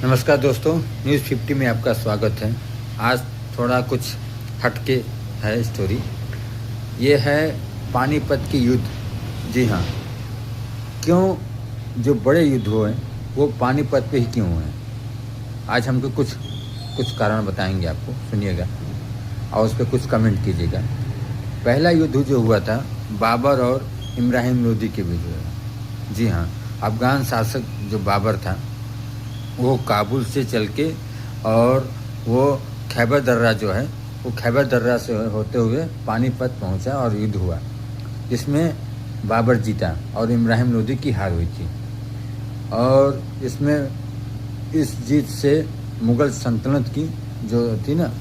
नमस्कार दोस्तों, न्यूज़ 50 में आपका स्वागत है। आज थोड़ा कुछ हटके है स्टोरी। ये है पानीपत की युद्ध। जी हाँ, क्यों जो बड़े युद्ध हुए वो पानीपत पे ही क्यों हुए? आज हमको कुछ कुछ कारण बताएंगे आपको, सुनिएगा और उस पर कुछ कमेंट कीजिएगा। पहला युद्ध जो हुआ था बाबर और इब्राहिम लोदी के बीच हुआ। जी हाँ, अफ़गान शासक जो बाबर था वो काबुल से चल के और वो खैबर दर्रा जो है वो खैबर दर्रा से होते हुए पानीपत पहुंचा और युद्ध हुआ। इसमें बाबर जीता और इब्राहिम लोदी की हार हुई थी। और इसमें इस जीत से मुग़ल सल्तनत की जो थी ना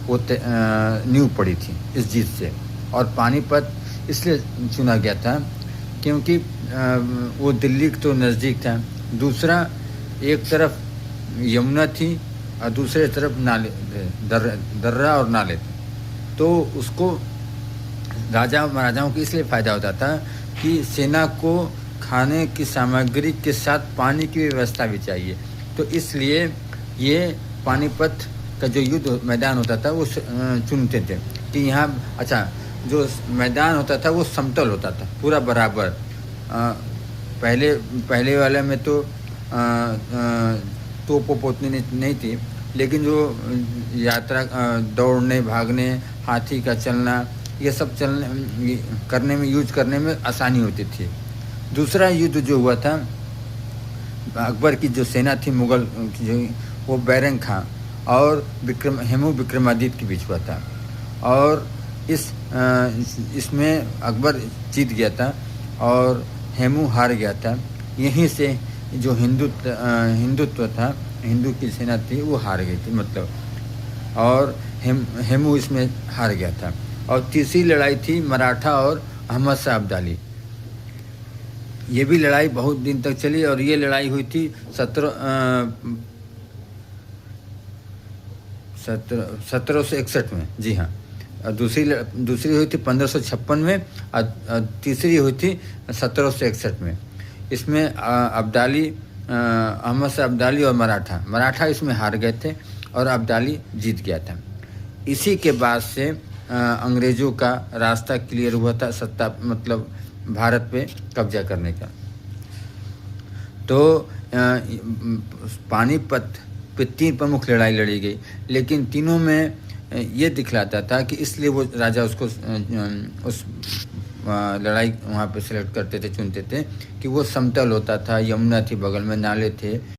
वो नींव पड़ी थी इस जीत से। और पानीपत इसलिए चुना गया था क्योंकि वो दिल्ली तो नज़दीक था, दूसरा एक तरफ यमुना थी और दूसरे तरफ नाले थे, दर्रा और नाले थे। तो उसको राजा महाराजाओं को इसलिए फ़ायदा होता था कि सेना को खाने की सामग्री के साथ पानी की व्यवस्था भी चाहिए। तो इसलिए ये पानीपत का जो युद्ध मैदान होता था वो चुनते थे कि यहाँ अच्छा जो मैदान होता था वो समतल होता था पूरा बराबर। पहले वाले में तो तोप उतनी नहीं थी, लेकिन जो यात्रा दौड़ने भागने हाथी का चलना ये सब करने में यूज करने में आसानी होती थी। दूसरा युद्ध जो हुआ था अकबर की जो सेना थी मुग़ल की, वो बैरंग खां और हेमू विक्रमादित्य के बीच हुआ था। और इसमें अकबर जीत गया था और हेमू हार गया था। यहीं से जो हिंदुत्व था, हिंदू की सेना थी वो हार गई थी मतलब। और हेमू इसमें हार गया था। और तीसरी लड़ाई थी मराठा और अहमद शाह अब्दाली। ये भी लड़ाई बहुत दिन तक चली और ये लड़ाई हुई थी 1761 में। जी हाँ, और दूसरी हुई थी 1556 में और तीसरी हुई थी 1761 में। इसमें अब्दाली अहमद शाह अब्दाली और मराठा इसमें हार गए थे और अब्दाली जीत गया था। इसी के बाद से अंग्रेज़ों का रास्ता क्लियर हुआ था सत्ता मतलब भारत पे कब्जा करने का। तो पानीपत पे 3 प्रमुख लड़ाई लड़ी गई, लेकिन तीनों में ये दिखलाता था कि इसलिए वो राजा उसको उस लड़ाई वहाँ पे सेलेक्ट करते थे, चुनते थे कि वो समतल होता था, यमुना थी बगल में, नाले थे।